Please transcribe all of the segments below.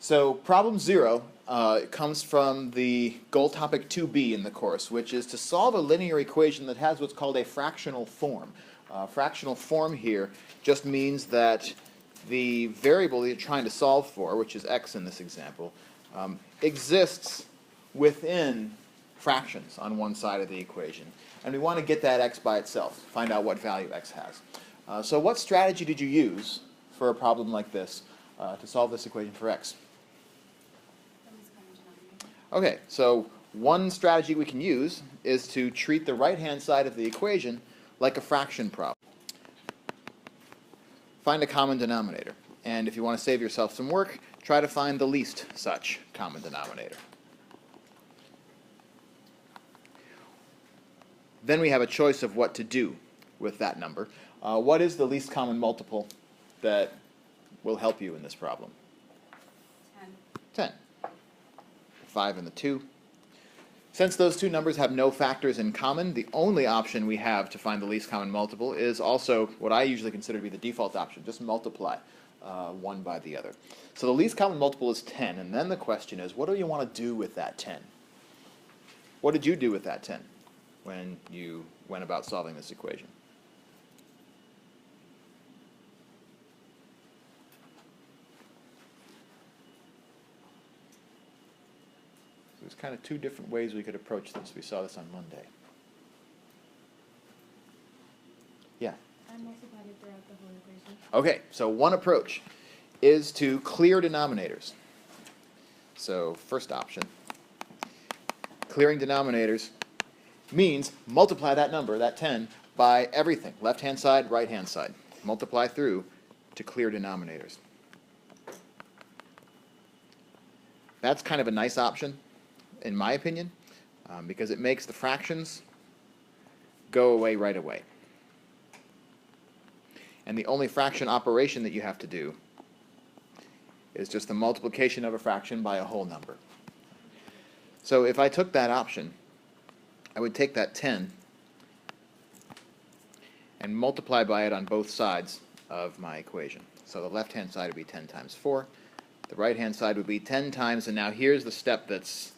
So problem 0 comes from the goal topic 2b in the course, which is to solve a linear equation that has what's called a fractional form. Fractional form here just means that the variable that you're trying to solve for, which is x in this example, exists within fractions on one side of the equation. And we want to get that x by itself, find out what value x has. So what strategy did you use for a problem like this to solve this equation for x? Okay, so one strategy we can use is to treat the right-hand side of the equation like a fraction problem. Find a common denominator. And if you want to save yourself some work, try to find the least such common denominator. Then we have a choice of what to do with that number. What is the least common multiple that will help you in this problem? 10. 5 and the 2. Since those two numbers have no factors in common, the only option we have to find the least common multiple is also what I usually consider to be the default option. Just multiply one by the other. So the least common multiple is 10, and then the question is, what do you want to do with that 10? What did you do with that 10 when you went about solving this equation? There's kind of two different ways we could approach this. We saw this on Monday. Yeah? I multiplied it throughout the whole equation. Okay, so one approach is to clear denominators. So first option, clearing denominators means multiply that number, that 10, by everything, left-hand side, right-hand side. Multiply through to clear denominators. That's kind of a nice option, in my opinion, because it makes the fractions go away right away. And the only fraction operation that you have to do is just the multiplication of a fraction by a whole number. So if I took that option, I would take that 10 and multiply by it on both sides of my equation. So the left-hand side would be 10 times 4. The right-hand side would be 10 times, and now here's the step that's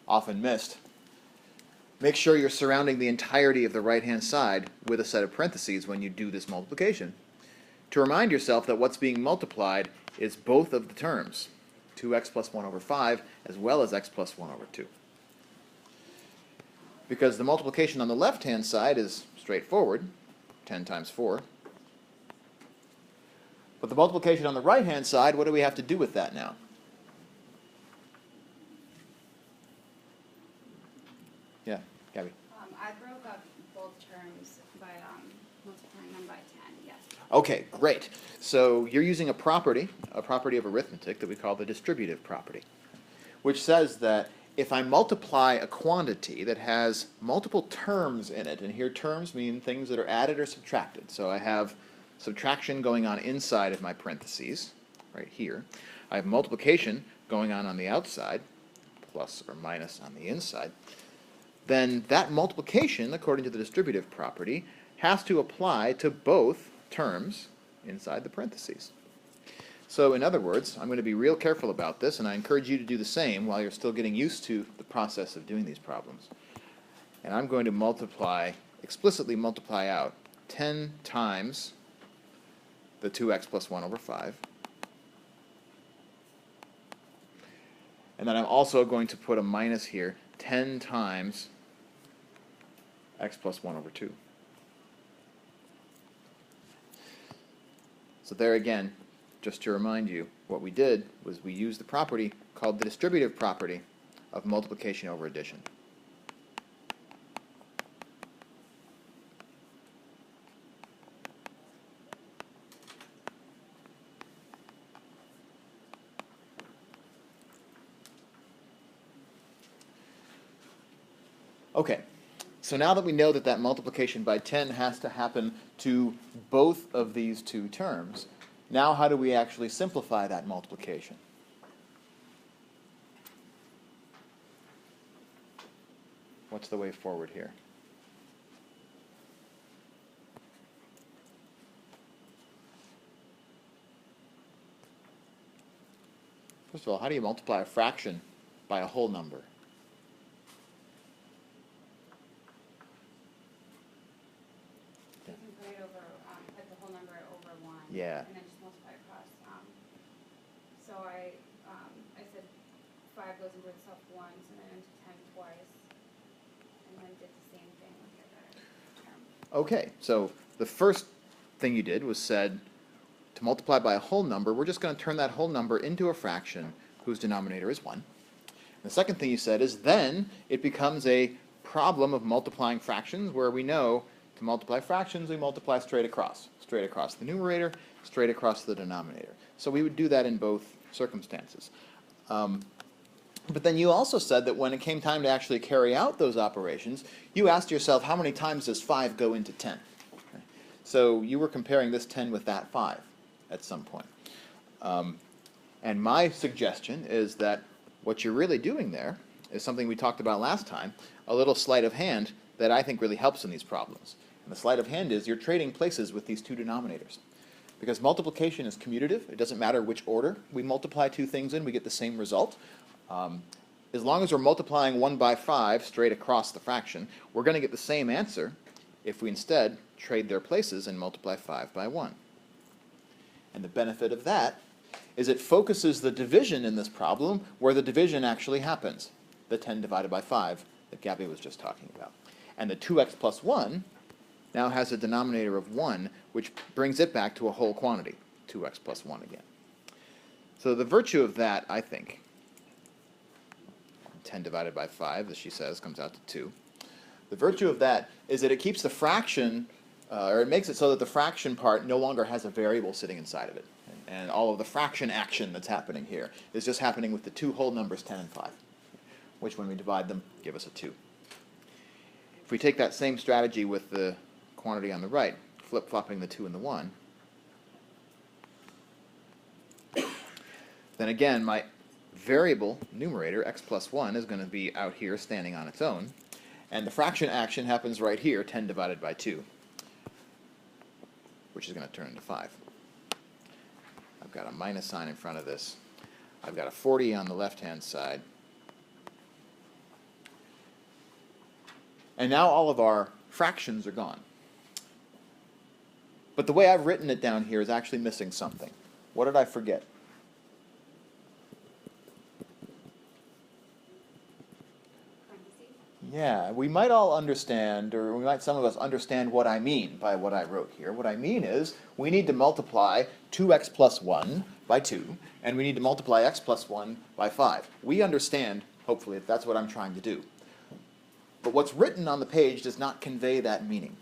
often missed. Make sure you're surrounding the entirety of the right-hand side with a set of parentheses when you do this multiplication, to remind yourself that what's being multiplied is both of the terms, 2x plus 1 over 5, as well as x plus 1 over 2. Because the multiplication on the left-hand side is straightforward, 10 times 4. But the multiplication on the right-hand side, what do we have to do with that now? Yeah, Gabby. I broke up both terms by multiplying them by 10, yes. Okay, great. So you're using a property of arithmetic that we call the distributive property, which says that if I multiply a quantity that has multiple terms in it, and here terms mean things that are added or subtracted. So I have subtraction going on inside of my parentheses, right here. I have multiplication going on the outside, plus or minus on the inside. Then that multiplication, according to the distributive property, has to apply to both terms inside the parentheses. So in other words, I'm going to be real careful about this, and I encourage you to do the same while you're still getting used to the process of doing these problems. And I'm going to explicitly multiply out 10 times the 2x plus 1 over 5. And then I'm also going to put a minus here, 10 times x plus 1 over 2. So there again, just to remind you, what we did was we used the property called the distributive property of multiplication over addition. Okay, so now that we know that that multiplication by 10 has to happen to both of these two terms, now how do we actually simplify that multiplication? What's the way forward here? First of all, how do you multiply a fraction by a whole number? You can put it over, put the whole number over 1. Yeah. And then just multiply across. So I said 5 goes into itself once and then into 10 twice. And then did the same thing with the other term. Okay, so the first thing you did was said to multiply by a whole number, we're just going to turn that whole number into a fraction whose denominator is 1. The second thing you said is then it becomes a problem of multiplying fractions where we know to multiply fractions we multiply straight across the numerator, straight across the denominator. So we would do that in both circumstances. But then you also said that when it came time to actually carry out those operations, you asked yourself, how many times does 5 go into 10? Okay. So you were comparing this 10 with that 5 at some point. And my suggestion is that what you're really doing there is something we talked about last time, a little sleight of hand that I think really helps in these problems. And the sleight of hand is you're trading places with these two denominators. Because multiplication is commutative, it doesn't matter which order we multiply two things in, we get the same result. As long as we're multiplying 1 by 5 straight across the fraction, we're going to get the same answer if we instead trade their places and multiply 5 by 1. And the benefit of that is it focuses the division in this problem where the division actually happens, the 10 divided by 5 that Gabby was just talking about. And the 2x plus 1 now has a denominator of 1, which brings it back to a whole quantity, 2x plus 1 again. So the virtue of that, I think, 10 divided by 5, as she says, comes out to 2. The virtue of that is that it keeps the fraction, or it makes it so that the fraction part no longer has a variable sitting inside of it. And all of the fraction action that's happening here is just happening with the two whole numbers 10 and 5, which when we divide them give us a 2. If we take that same strategy with the quantity on the right, flip-flopping the 2 and the 1, then again my variable numerator, x plus 1, is going to be out here standing on its own, and the fraction action happens right here, 10 divided by 2, which is going to turn into 5. I've got a minus sign in front of this. I've got a 40 on the left-hand side. And now all of our fractions are gone. But the way I've written it down here is actually missing something. What did I forget? Yeah, we might all understand, or some of us understand what I mean by what I wrote here. What I mean is, we need to multiply 2x plus 1 by 2, and we need to multiply x plus 1 by 5. We understand, hopefully, that that's what I'm trying to do. But what's written on the page does not convey that meaning.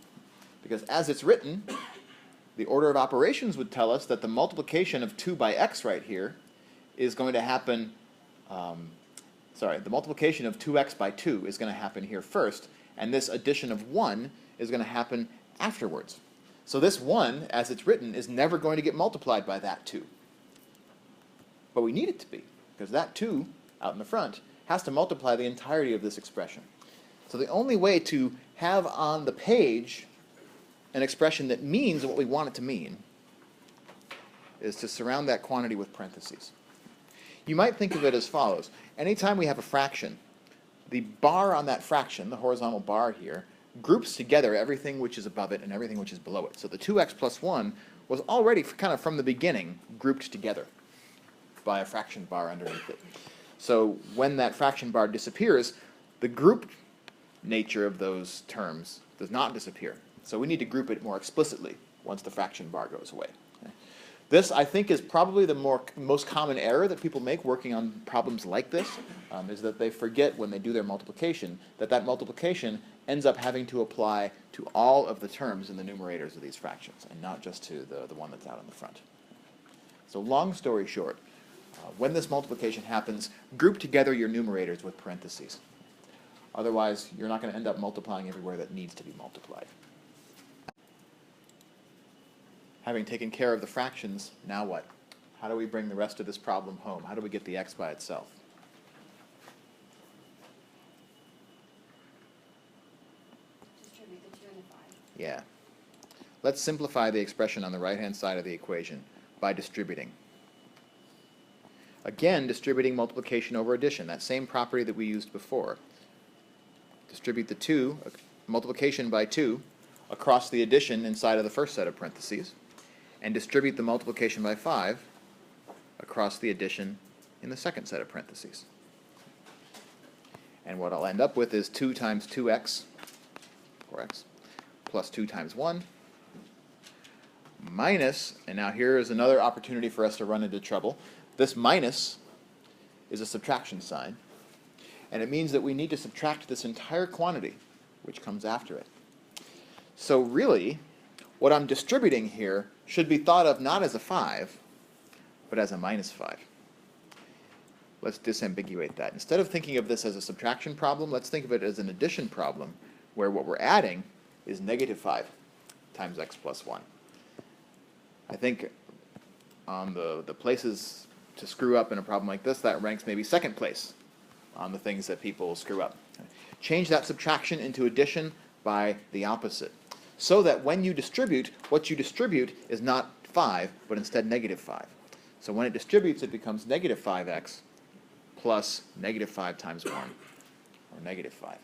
Because as it's written, the order of operations would tell us that the multiplication of 2 by x right here is going to happen, the multiplication of 2x by 2 is going to happen here first, and this addition of 1 is going to happen afterwards. So this 1, as it's written, is never going to get multiplied by that 2. But we need it to be, because that 2 out in the front has to multiply the entirety of this expression. So the only way to have on the page an expression that means what we want it to mean is to surround that quantity with parentheses. You might think of it as follows. Anytime we have a fraction, the bar on that fraction, the horizontal bar here, groups together everything which is above it and everything which is below it. So the 2x plus 1 was already kind of from the beginning grouped together by a fraction bar underneath it. So when that fraction bar disappears, the group nature of those terms does not disappear. So we need to group it more explicitly once the fraction bar goes away. This, I think, is probably the most common error that people make working on problems like this, is that they forget when they do their multiplication that that multiplication ends up having to apply to all of the terms in the numerators of these fractions, and not just to the one that's out in the front. So long story short, when this multiplication happens, group together your numerators with parentheses. Otherwise, you're not going to end up multiplying everywhere that needs to be multiplied. Having taken care of the fractions, now what? How do we bring the rest of this problem home? How do we get the x by itself? Distribute the 2 and the 5. Yeah. Let's simplify the expression on the right-hand side of the equation by distributing. Again, distributing multiplication over addition, that same property that we used before. Distribute the 2, multiplication by 2, across the addition inside of the first set of parentheses, and distribute the multiplication by 5 across the addition in the second set of parentheses. And what I'll end up with is 2 times 2x, 4x, plus 2 times 1, minus, and now here is another opportunity for us to run into trouble. This minus is a subtraction sign, and it means that we need to subtract this entire quantity, which comes after it. So really, what I'm distributing here should be thought of not as a 5, but as a minus 5. Let's disambiguate that. Instead of thinking of this as a subtraction problem, let's think of it as an addition problem, where what we're adding is negative 5 times x plus 1. I think on the places to screw up in a problem like this, that ranks maybe second place on the things that people screw up. Change that subtraction into addition by the opposite, so that when you distribute, what you distribute is not 5, but instead negative 5. So when it distributes, it becomes negative 5x plus negative 5 times 1, or negative 5.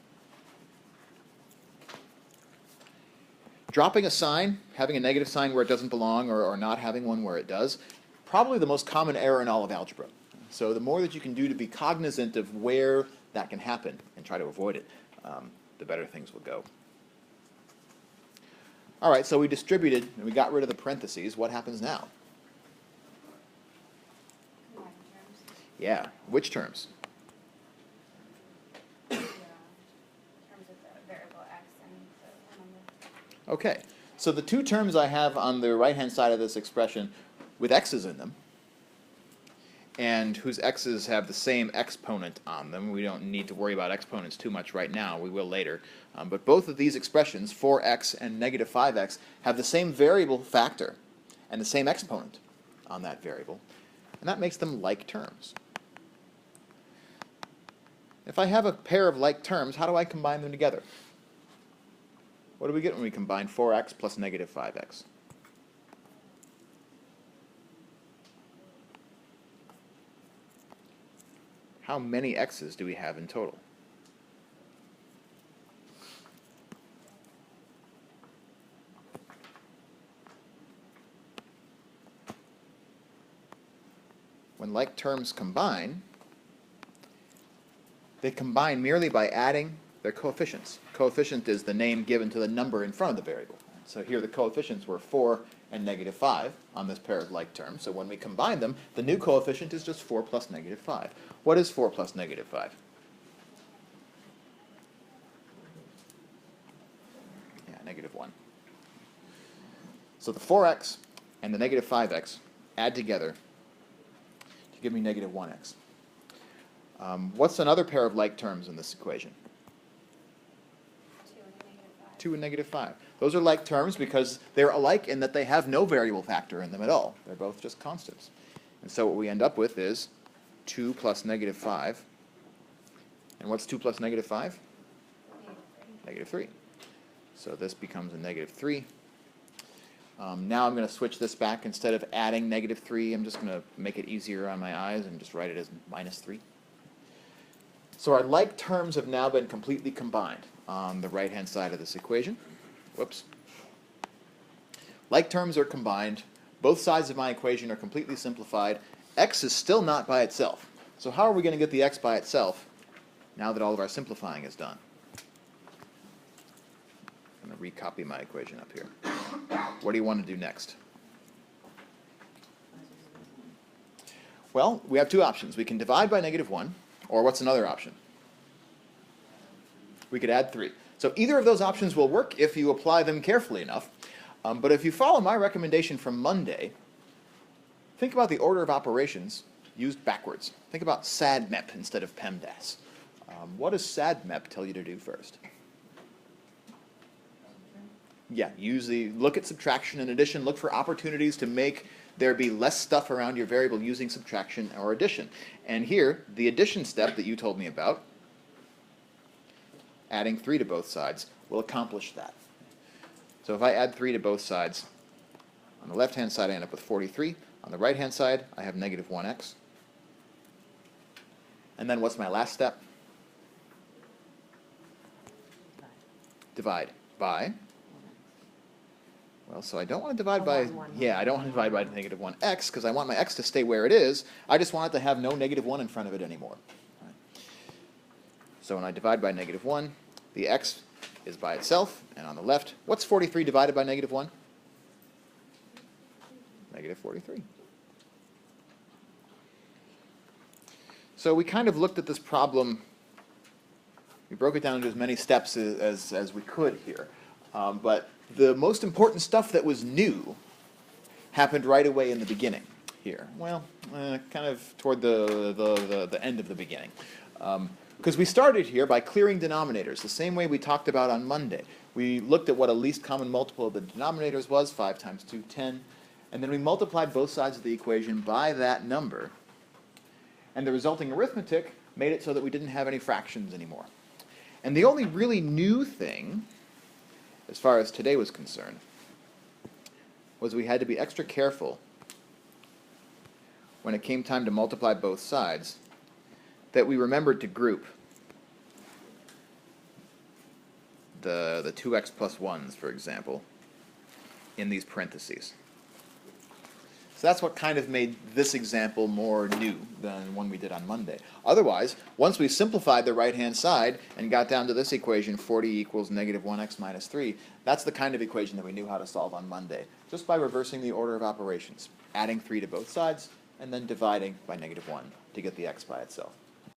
Dropping a sign, having a negative sign where it doesn't belong, or not having one where it does, probably the most common error in all of algebra. So the more that you can do to be cognizant of where that can happen and try to avoid it, the better things will go. All right, so we distributed and we got rid of the parentheses. What happens now? Combine terms. Yeah, which terms? Yeah. Terms of the variable x and the number. Okay, so the two terms I have on the right-hand side of this expression with x's in them, and whose x's have the same exponent on them. We don't need to worry about exponents too much right now. We will later. But both of these expressions, 4x and negative 5x, have the same variable factor and the same exponent on that variable. And that makes them like terms. If I have a pair of like terms, how do I combine them together? What do we get when we combine 4x plus negative 5x? How many x's do we have in total? When like terms combine, they combine merely by adding their coefficients. Coefficient is the name given to the number in front of the variable. So here the coefficients were 4 and negative 5 on this pair of like terms. So when we combine them, the new coefficient is just 4 plus negative 5. What is 4 plus negative 5? Yeah, negative 1. So the 4x and the negative 5x add together to give me negative 1x. What's another pair of like terms in this equation? 2 and negative 5. Those are like terms because they're alike in that they have no variable factor in them at all. They're both just constants. And so what we end up with is 2 plus negative 5. And what's 2 plus negative 5? Negative 3. So this becomes a negative 3. Now I'm going to switch this back. Instead of adding negative 3, I'm just going to make it easier on my eyes and just write it as minus 3. So our like terms have now been completely combined on the right-hand side of this equation. Whoops. Like terms are combined. Both sides of my equation are completely simplified. X is still not by itself. So how are we going to get the x by itself now that all of our simplifying is done? I'm going to recopy my equation up here. What do you want to do next? Well, we have two options. We can divide by negative 1, or what's another option? We could add 3. So either of those options will work if you apply them carefully enough. But if you follow my recommendation from Monday, think about the order of operations used backwards. Think about SADMEP instead of PEMDAS. What does SADMEP tell you to do first? Yeah, look at subtraction and addition. Look for opportunities to make there be less stuff around your variable using subtraction or addition. And here, the addition step that you told me about, adding 3 to both sides, will accomplish that. So if I add 3 to both sides, on the left-hand side I end up with 43. On the right-hand side, I have negative 1x. And then what's my last step? Divide by. Well, so I don't want to divide by, yeah, I don't want to divide by negative 1x, because I want my x to stay where it is. I just want it to have no negative 1 in front of it anymore. Right. So when I divide by negative 1, the x is by itself, and on the left, what's 43 divided by negative 1? Negative 43. So we kind of looked at this problem. We broke it down into as many steps as we could here. But the most important stuff that was new happened right away in the beginning here. Well, kind of toward the end of the beginning. Because we started here by clearing denominators, the same way we talked about on Monday. We looked at what a least common multiple of the denominators was, 5 times 2, 10. And then we multiplied both sides of the equation by that number. And the resulting arithmetic made it so that we didn't have any fractions anymore. And the only really new thing, as far as today was concerned, was we had to be extra careful when it came time to multiply both sides, that we remembered to group the 2x plus 1s, for example, in these parentheses. So that's what kind of made this example more new than one we did on Monday. Otherwise, once we simplified the right-hand side and got down to this equation, 40 equals negative 1x minus 3, that's the kind of equation that we knew how to solve on Monday, just by reversing the order of operations, adding 3 to both sides, and then dividing by negative 1 to get the x by itself.